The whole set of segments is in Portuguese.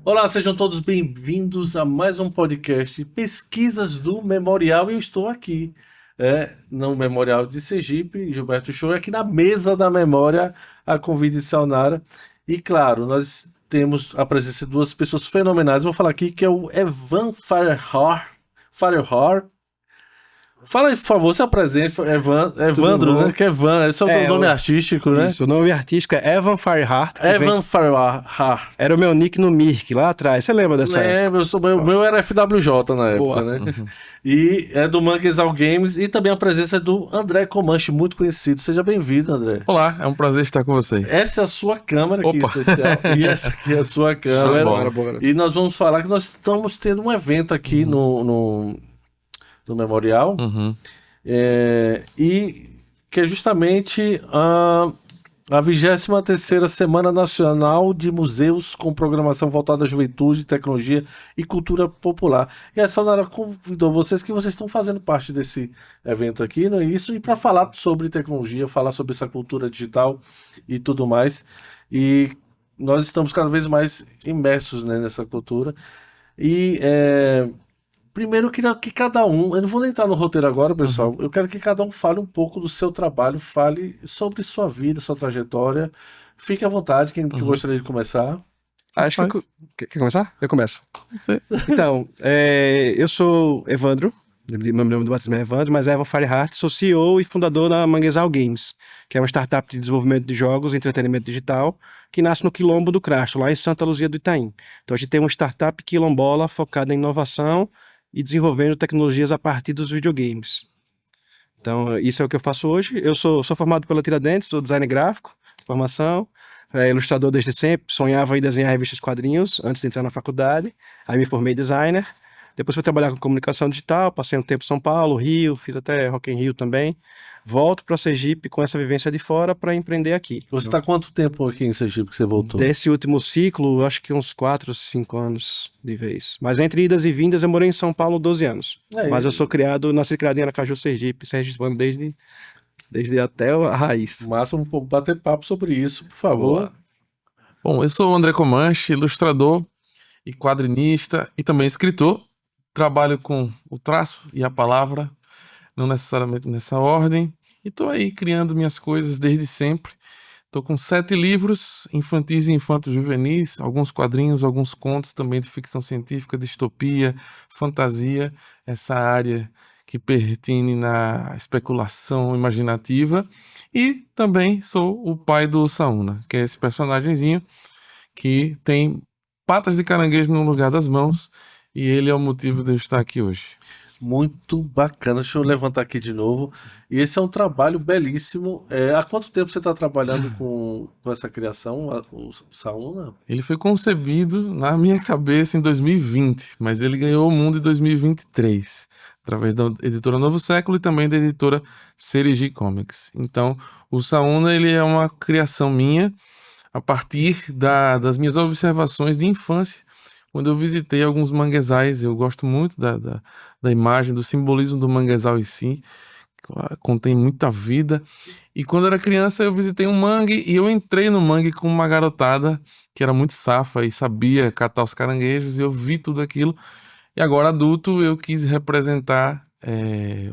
Olá, sejam todos bem-vindos a mais um podcast Pesquisas do Memorial. E eu estou aqui, no Memorial de Sergipe, Gilberto Show, aqui na mesa da memória, a convite de Sayonara. E claro, nós temos a presença de duas pessoas fenomenais. Vou falar aqui que é o Evan Farehar. Fala aí, por favor, se apresente, Evandro, né? Que é Evan, esse é o nome artístico, né? Isso, o nome artístico é Evan Farehart. Evan Farehar. Era o meu nick no Mirk, lá atrás. Você lembra dessa época? Lembro, meu era FWJ na época, Boa. né? E é do Manguezal Games e também a presença do André Comanche, muito conhecido. Seja bem-vindo, André. Olá, é um prazer estar com vocês. Essa é a sua câmera aqui Opa. especial. E essa aqui é a sua câmera. Bora. E nós vamos falar que nós estamos tendo um evento aqui no Memorial. E que é justamente a 23ª Semana Nacional de Museus com programação voltada à juventude, tecnologia e cultura popular. E a Sayonara convidou vocês que vocês estão fazendo parte desse evento aqui, não é isso? E para falar sobre tecnologia, falar sobre essa cultura digital e tudo mais. E nós estamos cada vez mais imersos, né, nessa cultura. E primeiro, eu queria que cada um, eu não vou nem entrar no roteiro agora, pessoal, eu quero que cada um fale um pouco do seu trabalho, fale sobre sua vida, sua trajetória. Fique à vontade, quem que gostaria de começar? Acho que... Quer começar? Eu começo. Sim. Então, eu sou Evandro, meu nome do batismo é Evandro, mas é Evan Farehart, sou CEO e fundador da Manguezal Games, que é uma startup de desenvolvimento de jogos e entretenimento digital, que nasce no Quilombo do Crasto, lá em Santa Luzia do Itaim. Então a gente tem uma startup quilombola focada em inovação e desenvolvendo tecnologias a partir dos videogames. Então, isso é o que eu faço hoje. Eu sou formado pela Tiradentes, sou designer gráfico, de formação, ilustrador desde sempre, sonhava em desenhar revistas quadrinhos antes de entrar na faculdade, aí me formei designer, depois fui trabalhar com comunicação digital, passei um tempo em São Paulo, Rio, fiz até Rock in Rio também. Volto para Sergipe com essa vivência de fora para empreender aqui. Você está quanto tempo aqui em Sergipe que você voltou? Desse último ciclo, acho que uns 4, 5 anos de vez. Mas entre idas e vindas, eu morei em São Paulo 12 anos. Mas eu sou nasci e criado em Aracaju, Sergipe, sergipano desde até a raiz. Massa, vamos bater papo sobre isso, por favor. Boa. Bom, eu sou o André Comanche, ilustrador e quadrinista e também escritor. Trabalho com o traço e a palavra, não necessariamente nessa ordem. E tô aí criando minhas coisas desde sempre. Tô com 7 livros, infantis e infanto-juvenis, alguns quadrinhos, alguns contos também de ficção científica, distopia, fantasia, essa área que pertine na especulação imaginativa. E também sou o pai do Sauna, que é esse personagenzinho que tem patas de caranguejo no lugar das mãos, e ele é o motivo de eu estar aqui hoje. Muito bacana, deixa eu levantar aqui de novo. E esse é um trabalho belíssimo. Há quanto tempo você está trabalhando com essa criação, o Sauna? Ele foi concebido na minha cabeça em 2020, mas ele ganhou o mundo em 2023, através da editora Novo Século e também da editora Serigi Comics. Então, o Sauna, ele é uma criação minha a partir das minhas observações de infância, quando eu visitei alguns manguezais. Eu gosto muito da imagem, do simbolismo do manguezal em si, contém muita vida. E quando eu era criança eu visitei um mangue e eu entrei no mangue com uma garotada que era muito safa e sabia catar os caranguejos, e eu vi tudo aquilo. E agora adulto eu quis representar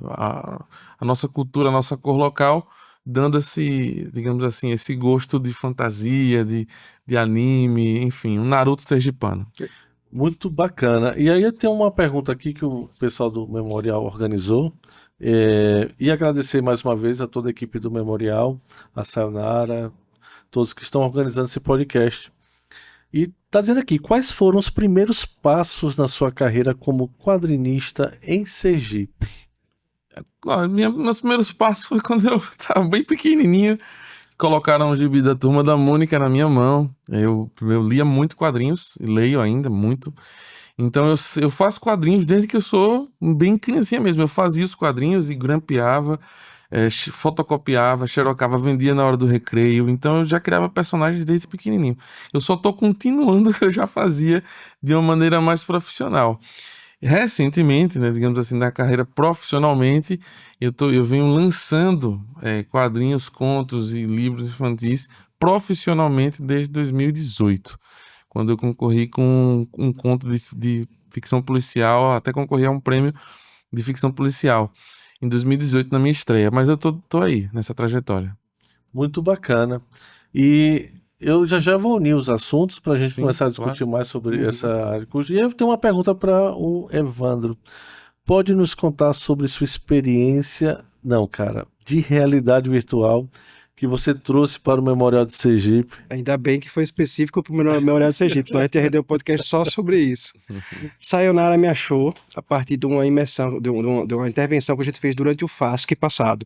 a nossa cultura, a nossa cor local, dando esse, digamos assim, esse gosto de fantasia, de anime, enfim, um Naruto sergipano. Muito bacana. E aí eu tenho uma pergunta aqui que o pessoal do Memorial organizou. E agradecer mais uma vez a toda a equipe do Memorial, a Sayonara, todos que estão organizando esse podcast. E tá dizendo aqui, quais foram os primeiros passos na sua carreira como quadrinista em Sergipe? Meus primeiros passos foi quando eu estava bem pequenininho. Colocaram o gibi da Turma da Mônica na minha mão. Eu lia muito quadrinhos, e leio ainda muito. Então eu faço quadrinhos desde que eu sou bem criancinha mesmo. Eu fazia os quadrinhos e grampeava, fotocopiava, xerocava, vendia na hora do recreio. Então eu já criava personagens desde pequenininho. Eu só tô continuando o que eu já fazia de uma maneira mais profissional. Recentemente, né, digamos assim, na carreira profissionalmente, eu venho lançando quadrinhos, contos e livros infantis profissionalmente desde 2018. quando eu concorri com um conto de ficção policial, até concorri a um prêmio de ficção policial em 2018 na minha estreia, mas eu tô aí, nessa trajetória. Muito bacana. E eu já vou unir os assuntos para a gente Sim, começar a discutir claro. mais sobre essa área de curso. E eu tenho uma pergunta para o Evandro. Pode nos contar sobre sua experiência, não, cara, de realidade virtual que você trouxe para o Memorial de Sergipe? Ainda bem que foi específico para o Memorial de Sergipe, senão a gente ia render um podcast só sobre isso. Sayonara me achou a partir de uma imersão, de uma intervenção que a gente fez durante o FASC passado.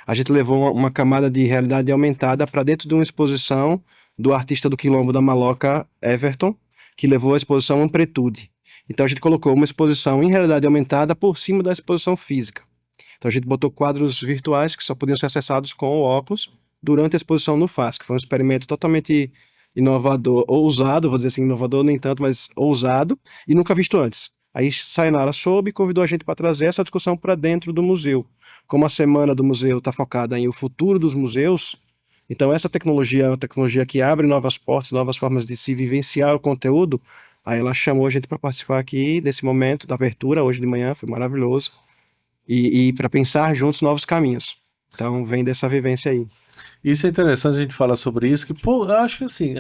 A gente levou uma camada de realidade aumentada para dentro de uma exposição do artista do Quilombo da Maloca, Everton, que levou a exposição Amplitude. Então a gente colocou uma exposição em realidade aumentada por cima da exposição física. Então a gente botou quadros virtuais que só podiam ser acessados com o óculos durante a exposição no FASC. Foi um experimento totalmente inovador, ousado, vou dizer assim, inovador nem tanto, mas ousado e nunca visto antes. Aí Sayonara soube e convidou a gente para trazer essa discussão para dentro do museu. Como a semana do museu está focada em o futuro dos museus, então essa tecnologia é uma tecnologia que abre novas portas, novas formas de se vivenciar o conteúdo. Aí ela chamou a gente para participar aqui desse momento da abertura, hoje de manhã, foi maravilhoso. E para pensar juntos novos caminhos. Então vem dessa vivência aí. Isso é interessante a gente falar sobre isso, que, pô, eu acho que assim,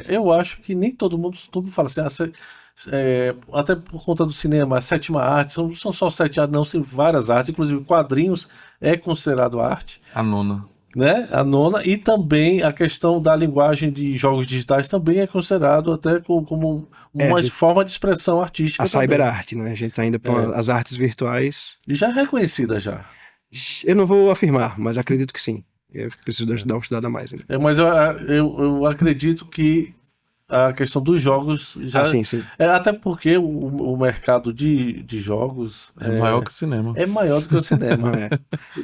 eu acho que nem todo mundo fala assim, até por conta do cinema, a sétima arte, são só sete artes, não, são várias artes, inclusive quadrinhos é considerado arte, A nona. né? A nona, e também a questão da linguagem de jogos digitais também é considerado até como uma forma de expressão artística A também. cyberarte, né? A gente tá indo para as artes virtuais. E já é reconhecida já. Eu não vou afirmar, mas acredito que sim. Eu preciso dar uma estudada a mais ainda. Mas eu acredito que a questão dos jogos já. Sim, sim. Até porque o mercado de jogos É maior que o cinema. é maior do que o cinema. É.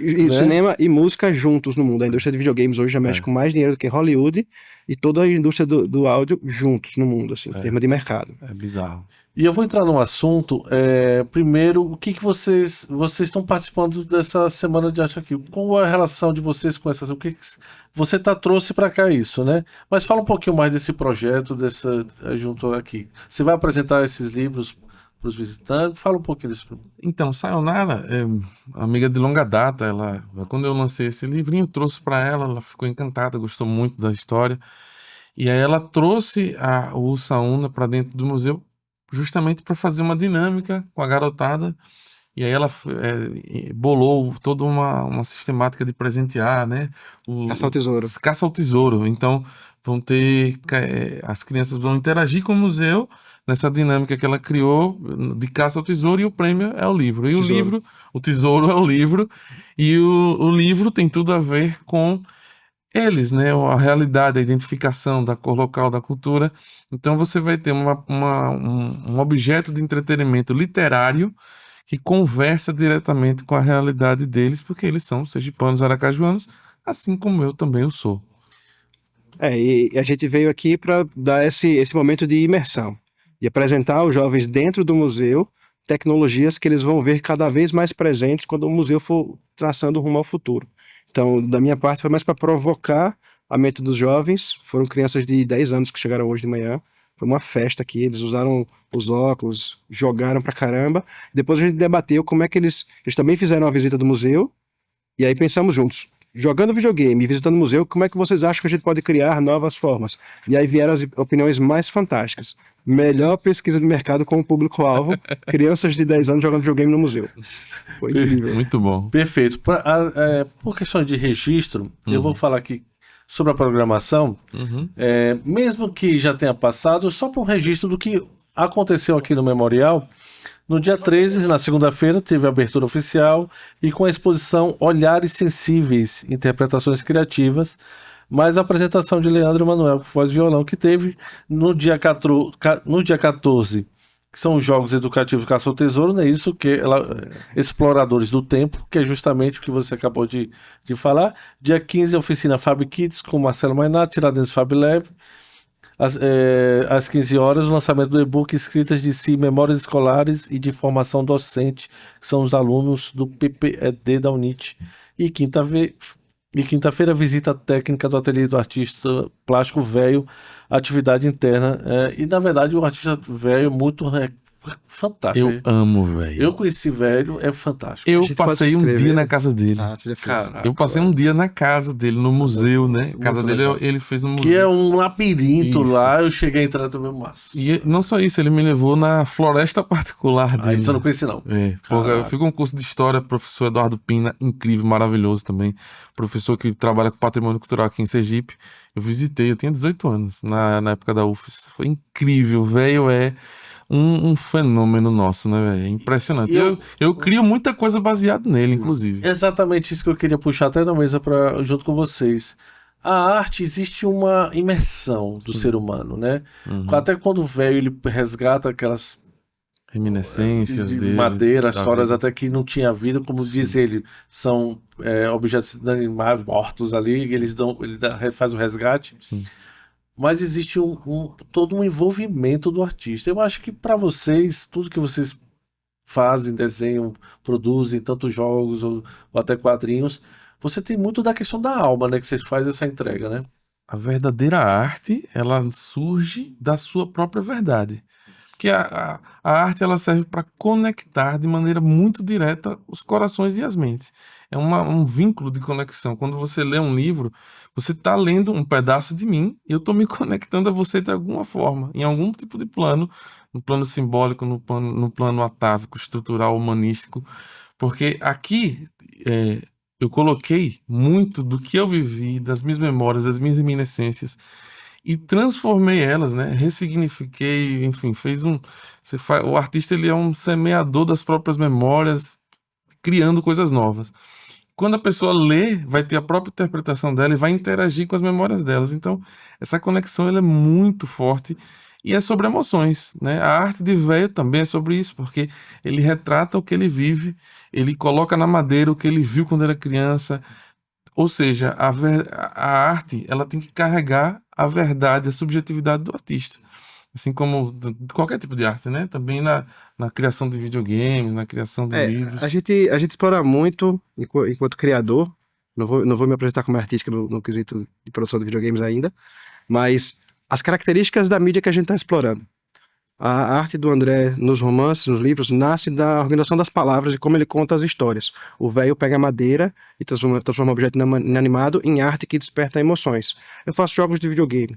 E Né? cinema e música juntos no mundo. A indústria de videogames hoje já mexe com mais dinheiro do que Hollywood e toda a indústria do áudio juntos no mundo, assim, em termos de mercado. É bizarro. E eu vou entrar num assunto. Primeiro, o que vocês estão participando dessa semana de arte aqui? Qual é a relação de vocês com essa? O que você trouxe para cá isso, né? Mas fala um pouquinho mais desse projeto, junto aqui. Você vai apresentar esses livros para os visitantes? Fala um pouquinho disso. Então, Sayonara é amiga de longa data. Quando eu lancei esse livrinho, trouxe para ela ficou encantada, gostou muito da história. E aí ela trouxe o Usaúna para dentro do museu justamente para fazer uma dinâmica com a garotada. E aí ela bolou toda uma sistemática de presentear, né? Caça ao tesouro. Caça ao tesouro. Então, as crianças vão interagir com o museu nessa dinâmica que ela criou de caça ao tesouro, e o prêmio é o livro. E o tesouro é o livro, e o livro tem tudo a ver com eles, né? A realidade, a identificação da cor local, da cultura. Então você vai ter um objeto de entretenimento literário que conversa diretamente com a realidade deles, porque eles são sergipanos, aracajuanos, assim como eu também o sou. E a gente veio aqui para dar esse momento de imersão e apresentar aos jovens dentro do museu tecnologias que eles vão ver cada vez mais presentes quando o museu for traçando rumo ao futuro. Então, da minha parte, foi mais para provocar a mente dos jovens. Foram crianças de 10 anos que chegaram hoje de manhã. Foi uma festa aqui, eles usaram os óculos, jogaram pra caramba. Depois a gente debateu como é que eles também fizeram a visita do museu. E aí pensamos juntos, jogando videogame e visitando o museu, como é que vocês acham que a gente pode criar novas formas? E aí vieram as opiniões mais fantásticas. Melhor pesquisa de mercado com o público-alvo, crianças de 10 anos jogando videogame no museu. Foi incrível. Muito bom. Perfeito. Por questões de registro, eu vou falar aqui sobre a programação, mesmo que já tenha passado, só para um registro do que aconteceu aqui no Memorial. No dia 13, na segunda-feira, teve a abertura oficial e com a exposição Olhares Sensíveis, Interpretações Criativas, mais a apresentação de Leandro Manuel, voz e violão, que teve no dia 14, que são os Jogos Educativos Caça ao Tesouro, né? Isso que Exploradores do Tempo, que é justamente o que você acabou de falar. Dia 15, a oficina Fab Kids com Marcelo Mainat, Tiradentes Fab Leve. Às 15 horas, o lançamento do e-book Escritas de Si, Memórias Escolares e de Formação Docente, que são os alunos do PPED da UNIT. E E quinta-feira, visita técnica do ateliê do artista plástico velho, atividade interna. E na verdade, o artista velho é muito fantástico. Eu amo, velho. Eu conheci velho, é fantástico. Eu A gente pode passei se um inscrever. dia na casa dele. Você já fez. Caraca, Eu passei um dia na casa dele, no museu, né? A casa dele legal. ele fez um Que é museu. um labirinto Isso. lá, eu cheguei a entrar também, massa. E não só isso, ele me levou na floresta particular Ah, dele. isso eu não conheci, não. Porque eu Caraca. fui com um curso de história, professor Eduardo Pina, incrível, maravilhoso também. Professor que trabalha com patrimônio cultural aqui em Sergipe. Eu visitei, eu tinha 18 anos na época da UFES. Foi incrível, velho. É um fenômeno nosso, né, velho? É impressionante. E Eu crio muita coisa baseada nele, inclusive. Exatamente isso que eu queria puxar até na mesa junto com vocês. A arte, existe uma imersão do ser humano, né? Até quando o velho ele resgata aquelas Reminiscências de dele. madeira, da histórias vida. até que não tinha vida, como diz ele, são objetos inanimados mortos ali, e faz o resgate. Sim. Mas existe todo um envolvimento do artista. Eu acho que para vocês, tudo que vocês fazem, desenham, produzem, tanto jogos ou até quadrinhos, você tem muito da questão da alma, né? Que você faz essa entrega, né? A verdadeira arte, ela surge da sua própria verdade. Porque a arte, ela serve para conectar de maneira muito direta os corações e as mentes. É um vínculo de conexão. Quando você lê um livro, você está lendo um pedaço de mim e eu estou me conectando a você de alguma forma, em algum tipo de plano, no plano simbólico, no plano atávico, estrutural, humanístico. Porque aqui eu coloquei muito do que eu vivi, das minhas memórias, das minhas reminiscências, e transformei elas, né? Ressignifiquei, enfim, o artista, ele é um semeador das próprias memórias, criando coisas novas. Quando a pessoa lê, vai ter a própria interpretação dela e vai interagir com as memórias delas. Então, essa conexão ela é muito forte e é sobre emoções, né? A arte de velho também é sobre isso, porque ele retrata o que ele vive, ele coloca na madeira o que ele viu quando era criança. Ou seja, a arte, ela tem que carregar a verdade, a subjetividade do artista. Assim como qualquer tipo de arte, né? Também na criação de videogames, na criação de livros. A gente explora muito, enquanto criador, não vou me apresentar como artista no quesito de produção de videogames ainda, mas as características da mídia que a gente está explorando. A arte do André nos romances, nos livros, nasce da organização das palavras e como ele conta as histórias. O velho pega madeira e transforma um objeto inanimado em arte que desperta emoções. Eu faço jogos de videogame.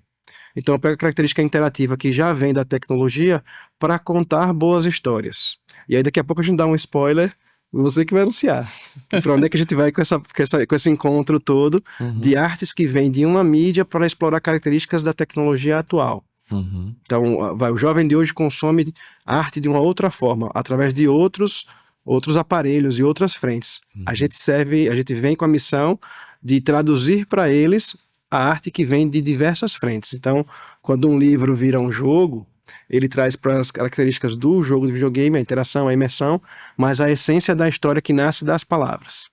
Então eu pego a característica interativa que já vem da tecnologia para contar boas histórias. E aí daqui a pouco a gente dá um spoiler, você que vai anunciar. Para onde é que a gente vai com esse encontro todo de artes que vêm de uma mídia para explorar características da tecnologia atual. Então, o jovem de hoje consome arte de uma outra forma, através de outros aparelhos e outras frentes. A gente vem com a missão de traduzir para eles a arte que vem de diversas frentes. Então, quando um livro vira um jogo, ele traz para as características do jogo de videogame, a interação, a imersão, mas a essência da história que nasce das palavras.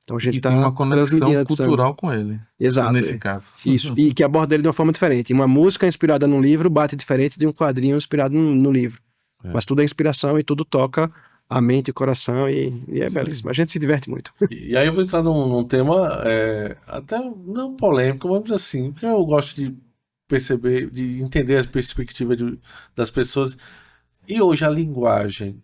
Então a gente tem uma conexão cultural com ele. Exato. Nesse caso. Isso. E que aborda ele de uma forma diferente. Uma música inspirada num livro bate diferente de um quadrinho inspirado no livro. Mas tudo é inspiração e tudo toca a mente e o coração e é belíssimo. A gente se diverte muito. E aí eu vou entrar num tema até não polêmico, vamos dizer assim, porque eu gosto de perceber, de entender a perspectiva das pessoas. E hoje a linguagem.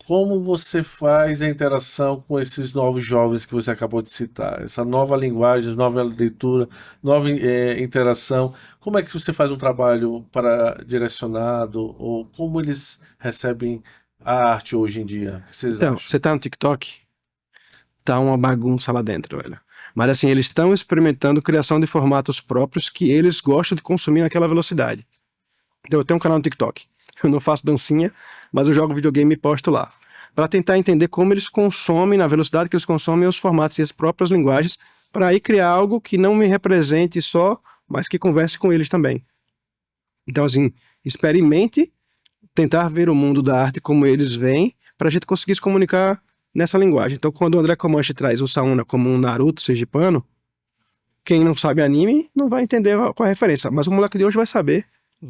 Como você faz a interação com esses novos jovens que você acabou de citar? Essa nova linguagem, nova leitura, nova interação. Como é que você faz um trabalho direcionado? Ou como eles recebem a arte hoje em dia? O que vocês Então, acham? você tá no TikTok? Tá uma bagunça lá dentro, velho. Mas assim, eles estão experimentando criação de formatos próprios que eles gostam de consumir naquela velocidade. Então, eu tenho um canal no TikTok. Eu não faço dancinha, mas eu jogo videogame e posto lá. Para tentar entender como eles consomem, na velocidade que eles consomem os formatos e as próprias linguagens, para aí criar algo que não me represente só, mas que converse com eles também. Então, assim, experimente tentar ver o mundo da arte como eles veem, para a gente conseguir se comunicar nessa linguagem. Então, quando o André Comanche traz o Sauna como um Naruto sergipano, quem não sabe anime não vai entender qual é a referência, mas o moleque de hoje vai saber.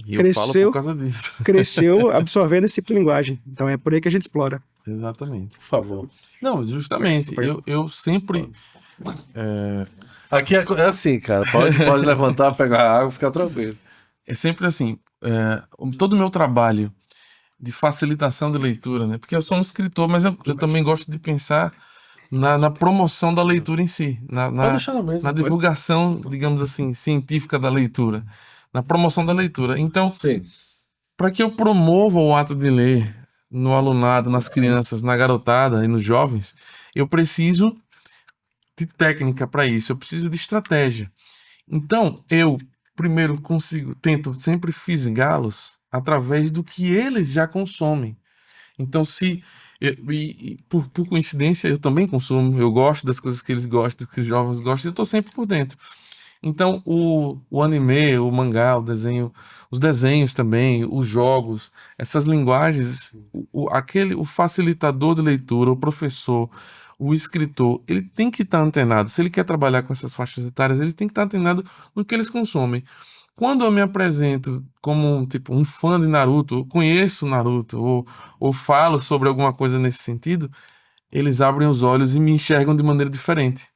E eu falo por causa disso. Cresceu absorvendo esse tipo de linguagem. Então é por aí que a gente explora. Exatamente. Por favor. Não, justamente. Eu sempre Aqui é assim, cara. Pode levantar, pegar água, ficar tranquilo. É sempre assim, todo o meu trabalho de facilitação de leitura, né? Porque eu sou um escritor, mas eu também gosto de pensar na promoção da leitura em si, Pode deixar na na mesa. divulgação, digamos assim, científica da leitura, na promoção da leitura. Então, Sim. para que eu promova o ato de ler no alunado, nas crianças, na garotada e nos jovens, eu preciso de técnica para isso, eu preciso de estratégia. Então, eu primeiro tento sempre fisgá-los através do que eles já consomem. Então, por coincidência, eu também consumo, eu gosto das coisas que eles gostam, que os jovens gostam, eu estou sempre por dentro. Então, o anime, o mangá, o desenho, os desenhos também, os jogos, essas linguagens, o facilitador de leitura, o professor, o escritor, ele tem que estar antenado. Se ele quer trabalhar com essas faixas etárias, ele tem que estar antenado no que eles consomem. Quando eu me apresento como um fã de Naruto, eu conheço Naruto, ou falo sobre alguma coisa nesse sentido, eles abrem os olhos e me enxergam de maneira diferente.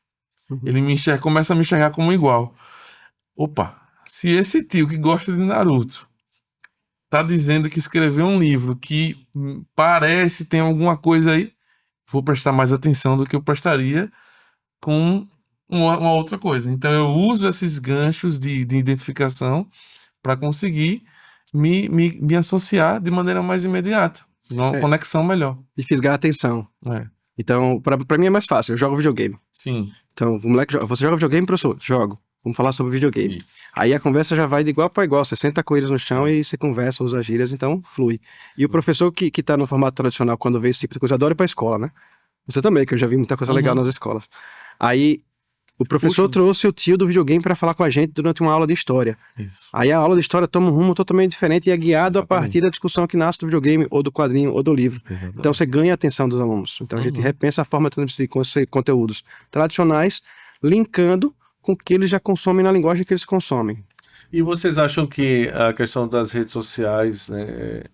Ele começa a me enxergar como igual. Opa, se esse tio que gosta de Naruto tá dizendo que escreveu um livro que parece tem alguma coisa aí, vou prestar mais atenção do que eu prestaria com uma outra coisa. Então eu uso esses ganchos de identificação para conseguir me associar de maneira mais imediata, uma conexão melhor. E fisgar a atenção. É. Então, pra mim é mais fácil, eu jogo videogame. Sim. Então, o moleque, você joga videogame, professor? Jogo. Vamos falar sobre videogame. Isso. Aí a conversa já vai de igual para igual. Você senta com eles no chão e você conversa, usa gírias, então flui. E o professor que tá no formato tradicional, quando vê esse tipo de coisa, adora ir pra escola, né? Você também, que eu já vi muita coisa legal nas escolas. Aí o professor trouxe o tio do videogame para falar com a gente durante uma aula de história. Isso. Aí a aula de história toma um rumo totalmente diferente e é guiado a partir da discussão que nasce do videogame, ou do quadrinho, ou do livro. Exatamente. Então você ganha a atenção dos alunos. Então a gente repensa a forma de transmitir conteúdos tradicionais, linkando com o que eles já consomem na linguagem que eles consomem. E vocês acham que a questão das redes sociais, né,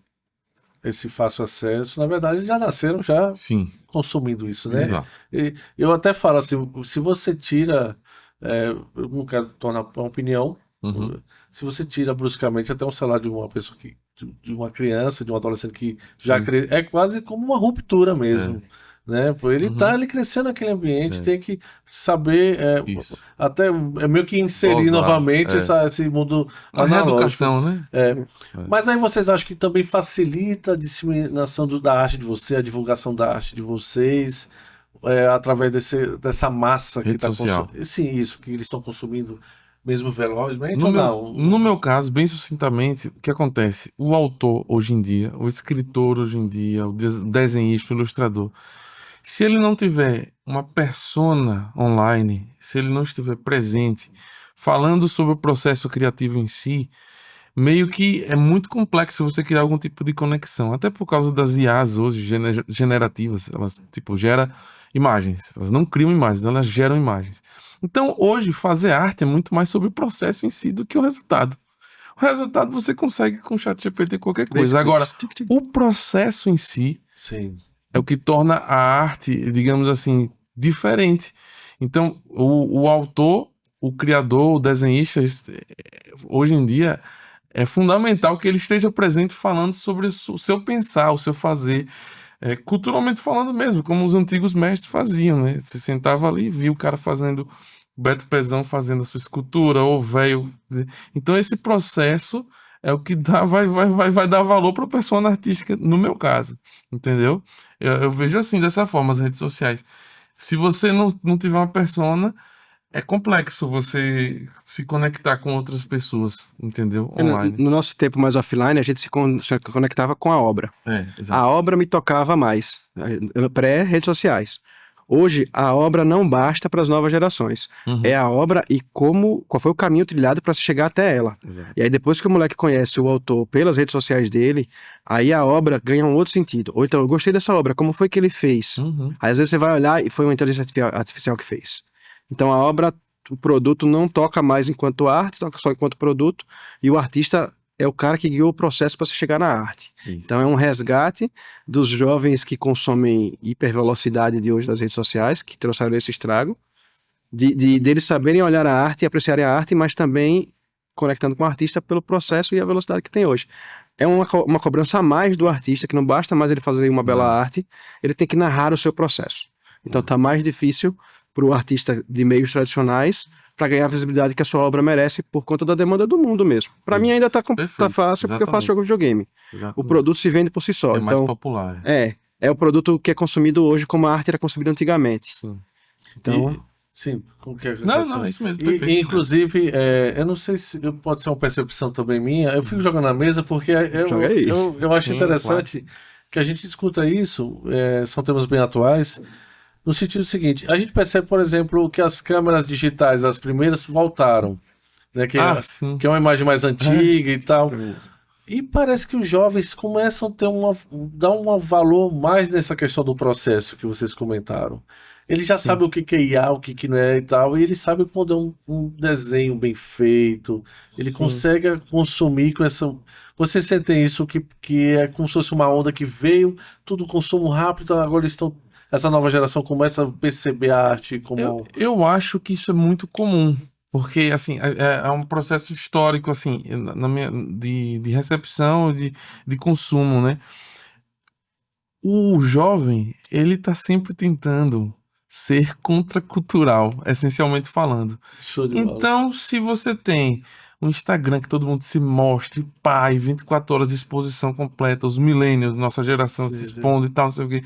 esse fácil acesso, na verdade, já nasceram já Sim. consumindo isso, né? Exato. E eu até falo assim, se você tira, eu não quero tornar uma opinião, se você tira bruscamente até um celular de uma pessoa de uma criança, de um adolescente que já é quase como uma ruptura mesmo. Né? Pô, ele crescendo naquele ambiente, tem que saber até meio que inserir Dosar, novamente esse mundo a analógico. reeducação, né? Mas aí vocês acham que também facilita a disseminação da arte de você, a divulgação da arte de vocês, através dessa massa que Rede está social. consumindo? Sim, isso, que eles estão consumindo mesmo velozmente ou não? No meu caso, bem sucintamente, o que acontece? O autor hoje em dia, o escritor hoje em dia, o desenhista, o ilustrador, se ele não tiver uma persona online, se ele não estiver presente, falando sobre o processo criativo em si, meio que é muito complexo você criar algum tipo de conexão. Até por causa das IAs hoje, generativas, elas geram imagens. Elas não criam imagens, elas geram imagens. Então, hoje, fazer arte é muito mais sobre o processo em si do que o resultado. O resultado você consegue com o ChatGPT qualquer coisa. Agora, o processo em si Sim. é o que torna a arte, digamos assim, diferente. Então, o autor, o criador, o desenhista, hoje em dia, é fundamental que ele esteja presente falando sobre o seu pensar, o seu fazer, culturalmente falando mesmo, como os antigos mestres faziam, né? Você sentava ali e via o cara fazendo, Beto Pezão fazendo a sua escultura, ou velho. Então, esse processo é o que vai dar valor para a persona artística, no meu caso, entendeu? Eu vejo assim, dessa forma, as redes sociais. Se você não tiver uma persona, é complexo você se conectar com outras pessoas, entendeu? Online. No nosso tempo mais offline, a gente se conectava com a obra. Exato. A obra me tocava mais, pré-redes sociais. Hoje, a obra não basta para as novas gerações. É a obra e qual foi o caminho trilhado para se chegar até ela. Exato. E aí, depois que o moleque conhece o autor pelas redes sociais dele, aí a obra ganha um outro sentido. Ou então, eu gostei dessa obra, como foi que ele fez? Aí, às vezes, você vai olhar e foi uma inteligência artificial que fez. Então, a obra, o produto não toca mais enquanto arte, toca só enquanto produto, e o artista é o cara que guiou o processo para se chegar na arte. Isso. Então é um resgate dos jovens que consomem hipervelocidade de hoje das redes sociais, que trouxeram esse estrago, deles saberem olhar a arte e apreciarem a arte, mas também conectando com o artista pelo processo e a velocidade que tem hoje. É uma cobrança a mais do artista, que não basta mais ele fazer uma bela arte, ele tem que narrar o seu processo. Então tá mais difícil para o artista de meios tradicionais para ganhar a visibilidade que a sua obra merece por conta da demanda do mundo mesmo. Para mim ainda tá fácil porque eu faço jogo de videogame. O produto se vende por si só. É mais então, popular. é o produto que é consumido hoje como a arte era consumida antigamente. Sim. Então... Sim, como que é? Não, é isso mesmo, E, perfeito. inclusive, eu não sei se pode ser uma percepção também minha, eu fico jogando na mesa porque Joga aí. eu acho Sim, interessante que a gente escuta isso, são temas bem atuais, no sentido seguinte, a gente percebe, por exemplo, que as câmeras digitais, as primeiras, voltaram, né, Sim. que é uma imagem mais antiga e tal. E parece que os jovens começam a ter dar um valor mais nessa questão do processo que vocês comentaram. Ele já sabe o que é IA, o que não é e tal, e ele sabe quando é um desenho bem feito, ele consegue consumir com essa... Vocês sentem isso, que é como se fosse uma onda que veio, tudo consumo rápido, agora essa nova geração começa a perceber a arte como... Eu acho que isso é muito comum. Porque, assim, é um processo histórico, assim, de recepção, de consumo, né? O jovem, ele tá sempre tentando ser contracultural, essencialmente falando. Show de bola. Então, se você tem um Instagram que todo mundo se mostre, pai, 24 horas de exposição completa, os millennials, nossa geração se expondo e tal, não sei o quê.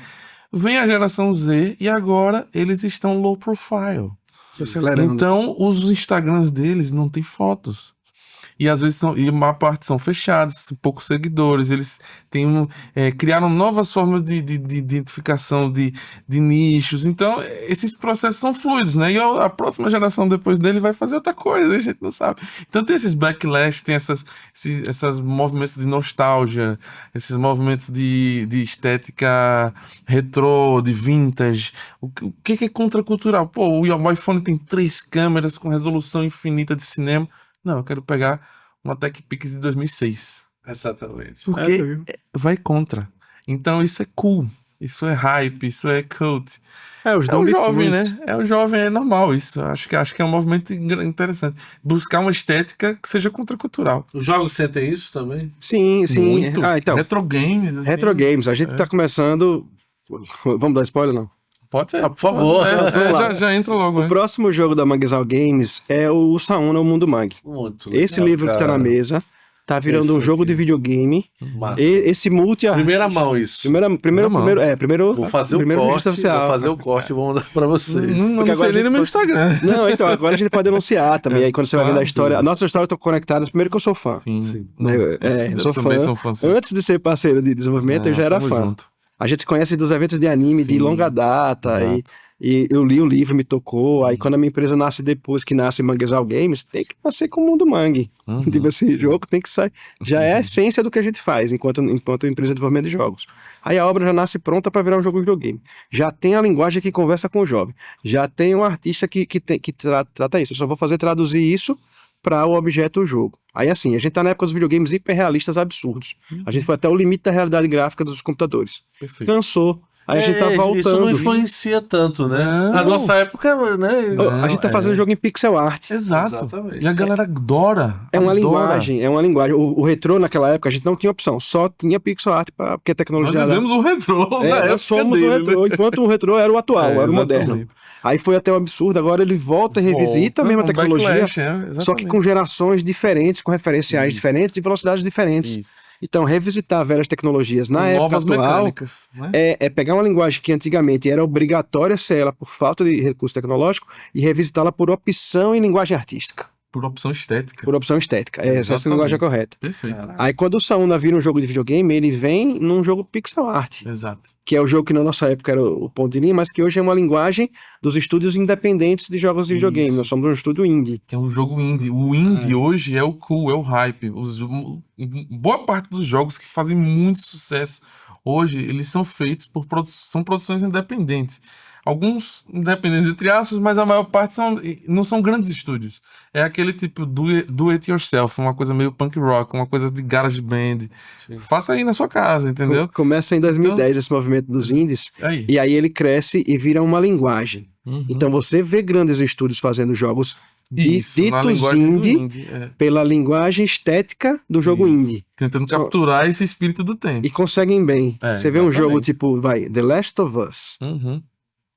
Vem a geração Z e agora eles estão low profile. Se acelerando. Então, os Instagrams deles não tem fotos. E às vezes e uma parte são fechados, poucos seguidores. Eles criaram novas formas de identificação de nichos. Então, esses processos são fluidos, né? E a próxima geração depois dele vai fazer outra coisa, a gente não sabe. Então, tem esses backlash, tem esses movimentos de nostalgia, esses movimentos de estética retrô, de vintage. O que é contracultural? Pô, o iPhone tem 3 câmeras com resolução infinita de cinema. Não, eu quero pegar uma TechPix de 2006. Exatamente. Porque vai contra. Então isso é cool. Isso é hype. Isso é cult. Os É o jovem, né? É o jovem, é normal isso. Acho que é um movimento interessante. Buscar uma estética que seja contracultural. Os jogos sentem isso também? Sim. Muito. Então, Retro games, assim. Retro Games. A gente tá começando... Vamos dar spoiler, não? Pode ser. Por favor. Já entra logo. O próximo jogo da Manguezal Games é o Sauna, o Mundo Mag. Muito legal, Esse livro que tá na mesa tá virando Esse um jogo aqui. de videogame. Massa. Esse multi Primeira mão isso. Primeiro Vou fazer primeiro o registro corte, oficial. vou fazer o corte e vou mandar pra vocês. Não Porque sei agora nem no meu Instagram. Não, então, agora a gente pode denunciar também. Aí quando você vai vendo a história, a nossa história tá conectada. Primeiro que eu sou fã. Sim. Né? Eu sou também fã. sou fã, sim. Antes de ser parceiro de desenvolvimento, eu já era tamo fã. junto. A gente se conhece dos eventos de anime de Sim, longa data. exato. E eu li o livro, me tocou. Aí quando a minha empresa nasce depois que nasce Manguezal Games, tem que nascer com o Mundo Mangue. Tipo assim, jogo tem que sair. Já é a essência do que a gente faz enquanto empresa de desenvolvimento de jogos. Aí a obra já nasce pronta para virar um jogo de videogame. Já tem a linguagem que conversa com o jovem. Já tem um artista que trata isso. Eu só vou traduzir isso para o objeto do jogo. Aí assim, a gente tá na época dos videogames hiperrealistas absurdos. A gente foi até o limite da realidade gráfica dos computadores. Perfeito. Cansou. Aí a gente tá voltando. Isso não influencia tanto, né? Não. Na nossa época, né? A gente tá fazendo jogo em pixel art. Exato. Exatamente. E a galera adora. É uma adora. linguagem. O retrô naquela época a gente não tinha opção, só tinha pixel art porque a Nós tecnologia vivemos o retrô. na época nós somos dele, o retrô, né? enquanto o retrô era o atual, era o moderno. exatamente. Aí foi até o absurdo, agora ele volta e revisita a mesma com tecnologia, backlash, só que exatamente. com gerações diferentes, com referenciais Isso. diferentes, de velocidades diferentes. Isso. Então, revisitar velhas tecnologias na época Novas atual mecânicas, né? é pegar uma linguagem que antigamente era obrigatória ser ela por falta de recurso tecnológico e revisitá-la por opção em linguagem artística, Por opção estética. por opção estética. Essa é a Exatamente. linguagem correta. Perfeito. Aí quando o Sauna vira um jogo de videogame, ele vem num jogo pixel art, Exato. que é o jogo que na nossa época era o ponto de linha, mas que hoje é uma linguagem dos estúdios independentes de jogos de videogame. Isso. Nós somos um estúdio indie. Que é um jogo indie. O indie hoje é o cool, é o hype. Boa parte dos jogos que fazem muito sucesso hoje, eles são feitos são produções independentes. alguns independentes entre aspas, mas a maior parte não são grandes estúdios. É aquele tipo do it yourself, uma coisa meio punk rock, uma coisa de garage band. Faça aí na sua casa, entendeu? Começa em 2010 esse movimento dos indies, Aí. e aí ele cresce e vira uma linguagem. Então você vê grandes estúdios fazendo jogos Isso, na ditos linguagem do indie indie, pela linguagem estética do jogo Isso. indie. Tentando Só- capturar esse espírito do tempo. E conseguem bem. Você vê um jogo exatamente. tipo, The Last of Us, Uhum.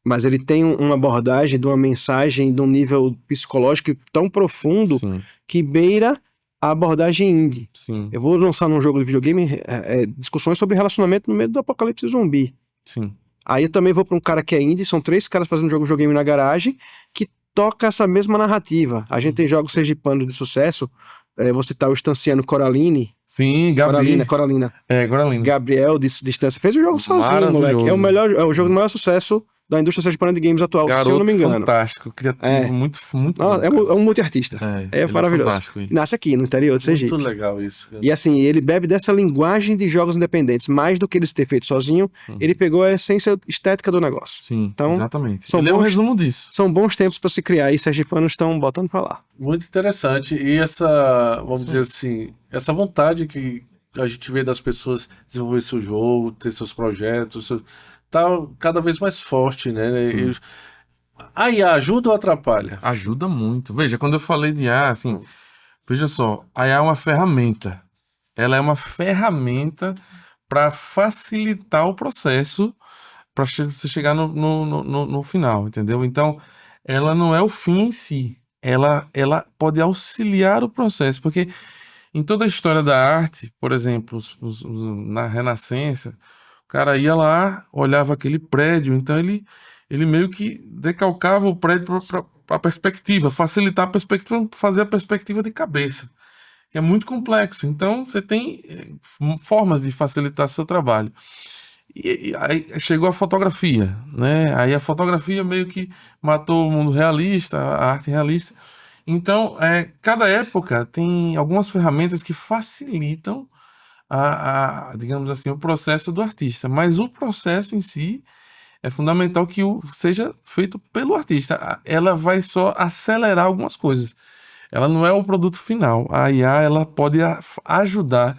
mas ele tem uma abordagem de uma mensagem de um nível psicológico tão profundo Sim, que beira a abordagem indie. sim, Eu vou lançar num jogo de videogame discussões sobre relacionamento no meio do apocalipse zumbi. sim. Aí eu também vou para um cara que é indie, são 3 caras fazendo jogo de videogame na garagem, que toca essa mesma narrativa. A gente tem jogos sergipanos de sucesso, vou citar o Estanciano Coraline, Sim, Gabi. Coralina. Coralina. Gabriel de Distância fez o jogo sozinho, moleque. É o jogo do maior sucesso da indústria sergipana de games atual, se eu não me engano. Fantástico, criativo, muito Não, bom, é um multiartista. ele É maravilhoso. fantástico, ele. Nasce aqui, no interior de Sergipe. Muito legal isso. E assim, ele bebe dessa linguagem de jogos independentes, mais do que eles ter feito sozinho, ele pegou a essência estética do negócio. Sim, Então, exatamente. são Ele é um bons- resumo disso. São bons tempos para se criar e sergipanos estão botando pra lá. Muito interessante. E essa, vamos dizer assim, essa vontade que a gente vê das pessoas desenvolver seu jogo, ter seus projetos, tá cada vez mais forte, né? A IA ajuda ou atrapalha? Ajuda muito. Veja, quando eu falei de IA, assim, veja só, a IA é uma ferramenta. Ela é uma ferramenta para facilitar o processo para você chegar no final, entendeu? Então, ela não é o fim em si. Ela pode auxiliar o processo, porque em toda a história da arte, por exemplo, na Renascença, o cara ia lá, olhava aquele prédio, então ele meio que decalcava o prédio para a perspectiva, facilitar a perspectiva, fazer a perspectiva de cabeça, que é muito complexo. Então, você tem formas de facilitar seu trabalho. E aí chegou a fotografia, né? Aí a fotografia meio que matou o mundo realista, a arte realista. Então, cada época tem algumas ferramentas que facilitam digamos assim, o processo do artista. Mas o processo em si é fundamental que seja feito pelo artista. Ela vai só acelerar algumas coisas. Ela não é o produto final. A IA, ela pode ajudar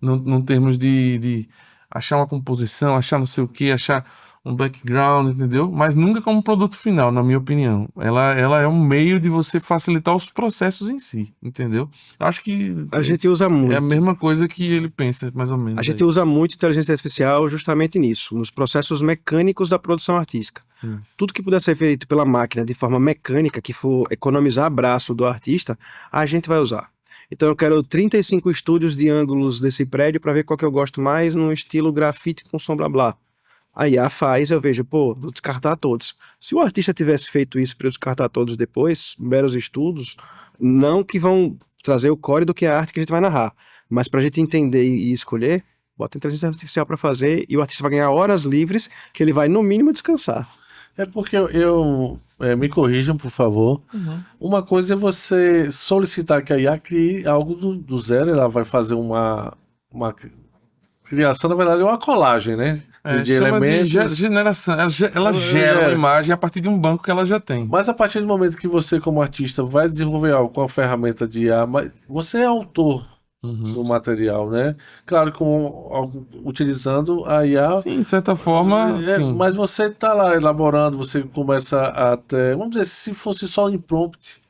no termos de achar uma composição, achar não sei o que, achar um background, entendeu? Mas nunca como produto final, na minha opinião. Ela é um meio de você facilitar os processos em si, entendeu? Acho que A gente usa muito. é a mesma coisa que ele pensa, mais ou menos. A gente usa muito inteligência artificial justamente nisso, nos processos mecânicos da produção artística. Isso. Tudo que puder ser feito pela máquina de forma mecânica, que for economizar braço do artista, a gente vai usar. Então eu quero 35 estúdios de ângulos desse prédio para ver qual que eu gosto mais no estilo grafite com sombra blá. A IA faz, eu vejo, vou descartar todos. Se o artista tivesse feito isso para eu descartar todos depois, meros estudos, não que vão trazer o core do que é a arte que a gente vai narrar, mas para a gente entender e escolher, bota inteligência artificial para fazer e o artista vai ganhar horas livres que ele vai, no mínimo, descansar. É porque me corrijam, por favor. Uma coisa é você solicitar que a IA crie algo do zero, ela vai fazer uma criação, na verdade, é uma colagem, né? De Chama elementos. de generação. Ela gera uma imagem a partir de um banco que ela já tem. Mas a partir do momento que você, como artista, vai desenvolver algo com a ferramenta de IA, mas você é autor do material, né? Claro, utilizando a IA. Sim, de certa forma, sim. Mas você está lá elaborando, você começa a vamos dizer, se fosse só em prompt,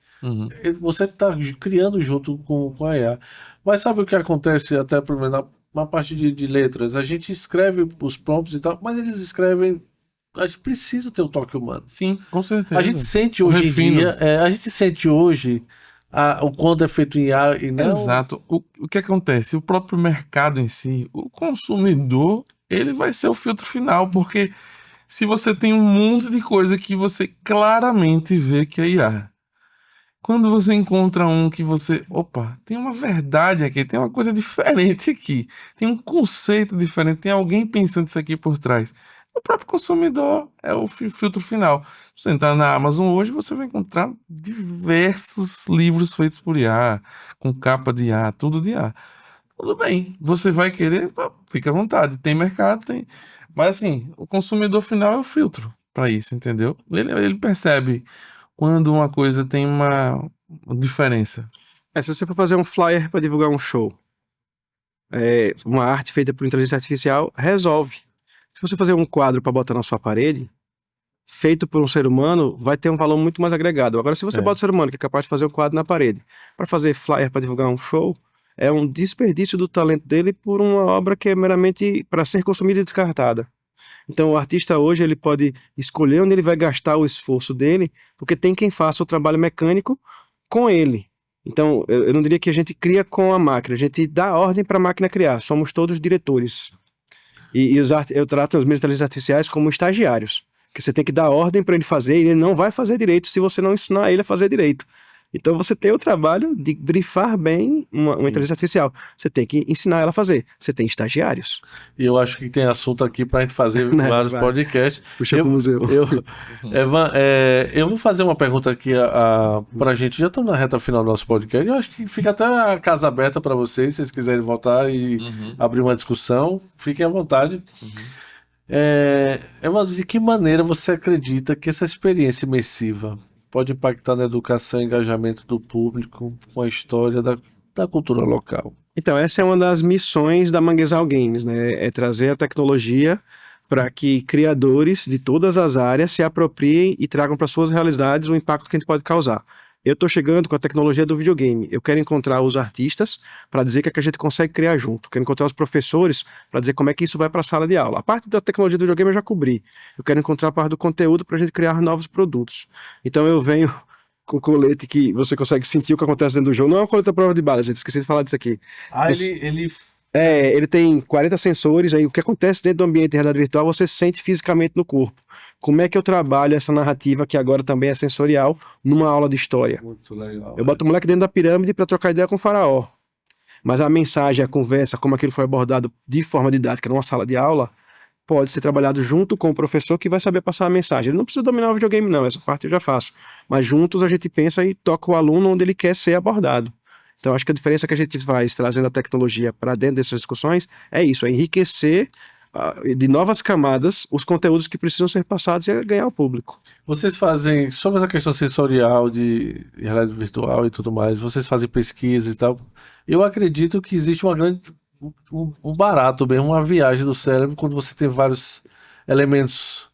você está criando junto com a IA. Mas sabe o que acontece até pelo menos na parte de letras? A gente escreve os prompts e tal, mas eles escrevem. A gente precisa ter o toque humano. Sim, com certeza. A gente sente hoje em dia, a gente sente hoje o quanto é feito em IA e não. Exato. O que acontece? O próprio mercado em si, o consumidor, ele vai ser o filtro final, porque se você tem um monte de coisa que você claramente vê que é IA, quando você encontra um que opa, tem uma verdade aqui, tem uma coisa diferente aqui, tem um conceito diferente, tem alguém pensando isso aqui por trás. O próprio consumidor é o filtro final. Se você entrar na Amazon hoje, você vai encontrar diversos livros feitos por IA, com capa de IA, tudo de IA. Tudo bem, você vai querer, fica à vontade, tem mercado, tem. Mas assim, o consumidor final é o filtro. para isso, entendeu? Ele percebe quando uma coisa tem uma diferença. Se você for fazer um flyer para divulgar um show, uma arte feita por inteligência artificial, resolve. Se você fazer um quadro para botar na sua parede, feito por um ser humano, vai ter um valor muito mais agregado. Agora, se você bota um ser humano que é capaz de fazer um quadro na parede para fazer flyer para divulgar um show, é um desperdício do talento dele por uma obra que é meramente para ser consumida e descartada. Então, o artista hoje ele pode escolher onde ele vai gastar o esforço dele, porque tem quem faça o trabalho mecânico com ele. Então, eu não diria que a gente cria com a máquina, a gente dá ordem para a máquina criar, somos todos diretores. Eu trato os meus inteligências artificiais como estagiários, que você tem que dar ordem para ele fazer, e ele não vai fazer direito se você não ensinar ele a fazer direito. Então você tem o trabalho de brifar bem uma inteligência artificial. Você tem que ensinar ela a fazer. Você tem estagiários. E eu acho que tem assunto aqui pra gente fazer vários podcasts. Puxa pro museu. Evan, eu vou fazer uma pergunta aqui pra gente. Já estamos na reta final do nosso podcast. Eu acho que fica até a casa aberta pra vocês, se vocês quiserem voltar e abrir uma discussão. Fiquem à vontade. Evan, de que maneira você acredita que essa experiência imersiva pode impactar na educação e engajamento do público com a história da cultura local? Então, essa é uma das missões da Manguezal Games, né? É trazer a tecnologia para que criadores de todas as áreas se apropriem e tragam para suas realidades o impacto que a gente pode causar. Eu estou chegando com a tecnologia do videogame. Eu quero encontrar os artistas para dizer que a gente consegue criar junto. Quero encontrar os professores para dizer como é que isso vai para a sala de aula. A parte da tecnologia do videogame eu já cobri. Eu quero encontrar a parte do conteúdo para a gente criar novos produtos. Então eu venho com colete que você consegue sentir o que acontece dentro do jogo. Não é uma colete à prova de bala, gente. Esqueci de falar disso aqui. Ele tem 40 sensores, aí o que acontece dentro do ambiente de realidade virtual você sente fisicamente no corpo. Como é que eu trabalho essa narrativa, que agora também é sensorial, numa aula de história? Muito legal. Eu boto o moleque dentro da pirâmide para trocar ideia com o faraó. Mas a mensagem, a conversa, como aquilo foi abordado de forma didática numa sala de aula, pode ser trabalhado junto com o professor que vai saber passar a mensagem. Ele não precisa dominar o videogame não, essa parte eu já faço. Mas juntos a gente pensa e toca o aluno onde ele quer ser abordado. Então, acho que a diferença que a gente faz trazendo a tecnologia para dentro dessas discussões é isso, é enriquecer de novas camadas os conteúdos que precisam ser passados e ganhar o público. Vocês fazem, sobre essa questão sensorial de realidade virtual e tudo mais, vocês fazem pesquisa e tal. Eu acredito que existe um barato mesmo, uma viagem do cérebro quando você tem vários elementos,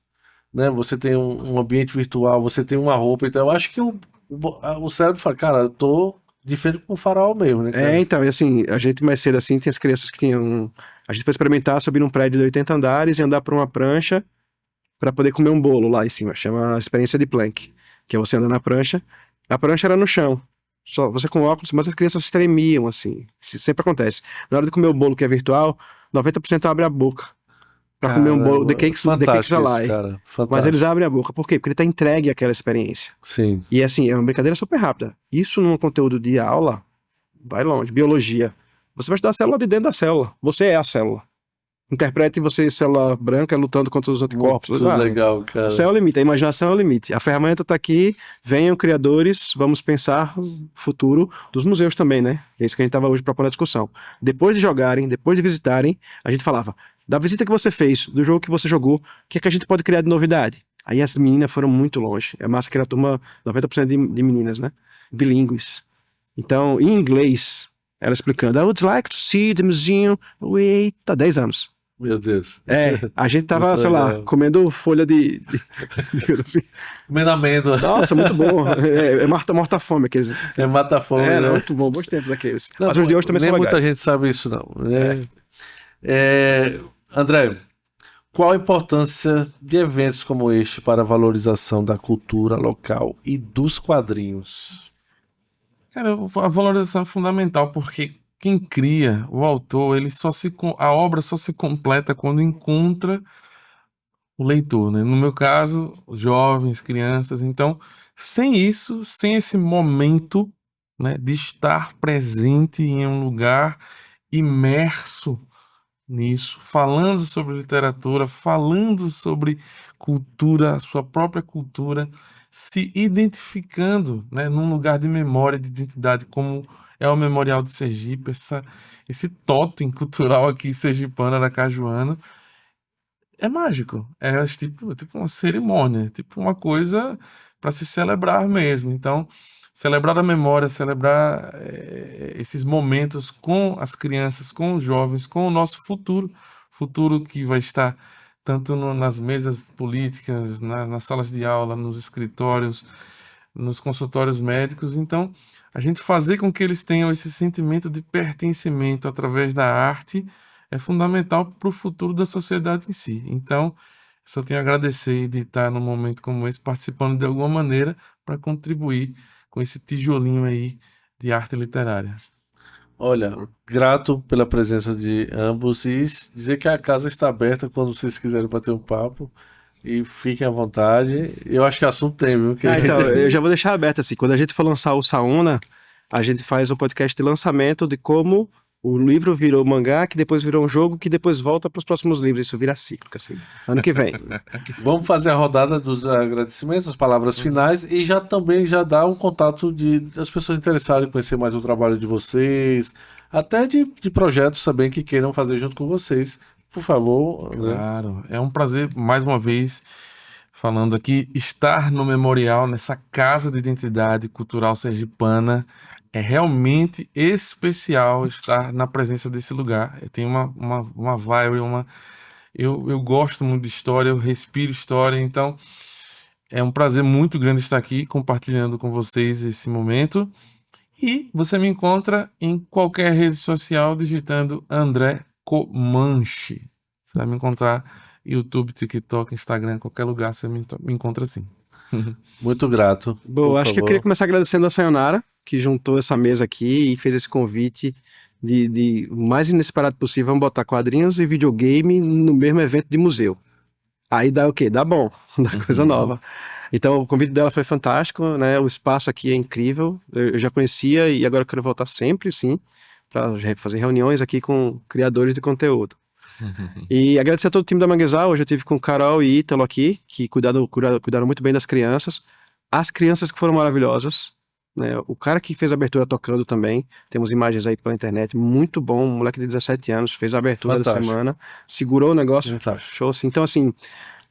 né? Você tem um ambiente virtual, você tem uma roupa, então eu acho que o cérebro fala, cara, eu tô de frente com o faraó mesmo, né, cara? Então, e assim, a gente mais cedo assim, tem as crianças que tinham... A gente foi experimentar subir num prédio de 80 andares e andar por uma prancha para poder comer um bolo lá em cima. Chama a experiência de Planck, que é você andar na prancha. A prancha era no chão, só você com óculos, mas as crianças tremiam, assim. Sempre acontece. Na hora de comer o bolo que é virtual, 90% abre a boca para comer um bolo, the cakes alive. Cara, mas eles abrem a boca. Por quê? Porque ele tá entregue àquela experiência. Sim. E assim, é uma brincadeira super rápida. Isso num conteúdo de aula, vai longe. Biologia. Você vai estudar a célula de dentro da célula. Você é a célula. Interprete você, célula branca, lutando contra os anticorpos. Muito legal, cara. O céu é o limite, a imaginação é o limite. A ferramenta tá aqui, venham criadores, vamos pensar o futuro dos museus também, né? É isso que a gente tava hoje propondo a discussão. Depois de jogarem, depois de visitarem, a gente falava, da visita que você fez, do jogo que você jogou, o que é que a gente pode criar de novidade? Aí as meninas foram muito longe. É massa que era a turma, 90% de meninas, né? Bilíngues. Então, em inglês, ela explicando, I would like to see the museum. Eita, 10 anos. Meu Deus. A gente tava, Muito sei lá, legal. comendo folha Comendo amêndoa. Nossa, muito bom. É morta-fome aqueles. É mata-fome, Não, né? muito bom, bons tempos aqueles. Não, Mas os de hoje também nem são muita legais. gente sabe isso, não. André, qual a importância de eventos como este para a valorização da cultura local e dos quadrinhos? Cara, a valorização é fundamental porque quem cria, o autor, a obra só se completa quando encontra o leitor, né? No meu caso, jovens, crianças. Então, sem isso, sem esse momento, né, de estar presente em um lugar imerso nisso, falando sobre literatura, falando sobre cultura, sua própria cultura, se identificando, né, num lugar de memória, de identidade, como é o Memorial de Sergipe, esse totem cultural aqui sergipano, aracajuano, É mágico. É tipo uma cerimônia, tipo uma coisa para se celebrar mesmo. Então, celebrar a memória, celebrar esses momentos com as crianças, com os jovens, com o nosso futuro que vai estar tanto nas mesas políticas, nas salas de aula, nos escritórios, nos consultórios médicos. Então, a gente fazer com que eles tenham esse sentimento de pertencimento através da arte é fundamental para o futuro da sociedade em si. Então, só tenho a agradecer de estar num momento como esse, participando de alguma maneira para contribuir com esse tijolinho aí de arte literária. Olha, grato pela presença de ambos e dizer que a casa está aberta quando vocês quiserem bater um papo e fiquem à vontade. Eu acho que assunto tem, viu? Que a gente- Então, eu já vou deixar aberto assim. Quando a gente for lançar o Sauna, a gente faz um podcast de lançamento de como o livro virou mangá, que depois virou um jogo, que depois volta para os próximos livros. Isso vira cíclico, assim. Ano que vem. Vamos fazer a rodada dos agradecimentos, as palavras finais e já também já dar um contato das pessoas interessadas em conhecer mais o trabalho de vocês, até de projetos também que queiram fazer junto com vocês. Por favor, André. Claro, é um prazer, mais uma vez, falando aqui, estar no memorial, nessa casa de identidade cultural sergipana. É realmente especial estar na presença desse lugar. Tem uma vibe, eu gosto muito de história, eu respiro história, então é um prazer muito grande estar aqui compartilhando com vocês esse momento. E você me encontra em qualquer rede social digitando André Comanche. Você vai me encontrar YouTube, TikTok, Instagram, qualquer lugar você me encontra assim. Muito grato. Bom, Por acho que eu favor. queria começar agradecendo a Sayonara, que juntou essa mesa aqui e fez esse convite de o mais inesperado possível, vamos botar quadrinhos e videogame no mesmo evento de museu. Aí dá o quê? Dá bom, dá coisa nova. Então o convite dela foi fantástico, né? O espaço aqui é incrível. Eu já conhecia e agora eu quero voltar sempre, sim, para fazer reuniões aqui com criadores de conteúdo. E agradecer a todo o time da Manguezal. Hoje eu tive com Carol e Ítalo aqui, que cuidaram muito bem das crianças. As crianças que foram maravilhosas, né? O cara que fez a abertura tocando também. Temos imagens aí pela internet. Muito bom. Um moleque de 17 anos fez a abertura da Fantástico. semana. Segurou o negócio. Fantástico. Show, assim. Então, assim,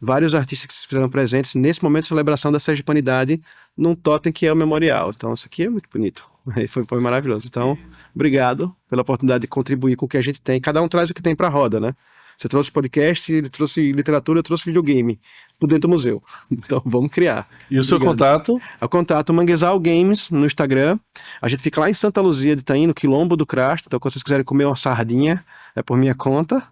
vários artistas que se fizeram presentes nesse momento de celebração da sergipanidade num totem que é o memorial. Então, isso aqui é muito bonito. Foi maravilhoso. Então, obrigado pela oportunidade de contribuir com o que a gente tem. Cada um traz o que tem pra roda, né? Você trouxe podcast, ele trouxe literatura, eu trouxe videogame por dentro do museu. Então, vamos criar. E o seu Obrigado. contato? O contato Manguezal Games no Instagram. A gente fica lá em Santa Luzia de Itaim, no Quilombo do Crasto. Então, quando vocês quiserem comer uma sardinha, é por minha conta.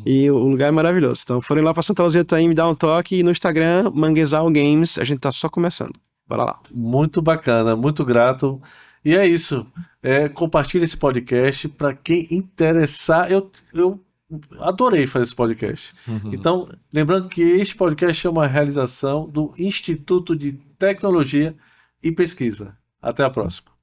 E o lugar é maravilhoso. Então, forem lá para Santa Luzia de Itaim, me dá um toque. E no Instagram, Manguezal Games, a gente tá só começando. Bora lá. Muito bacana, muito grato. E é isso. Compartilhe esse podcast para quem interessar. Eu adorei fazer esse podcast. Então, lembrando que este podcast é uma realização do Instituto de Tecnologia e Pesquisa. Até a próxima.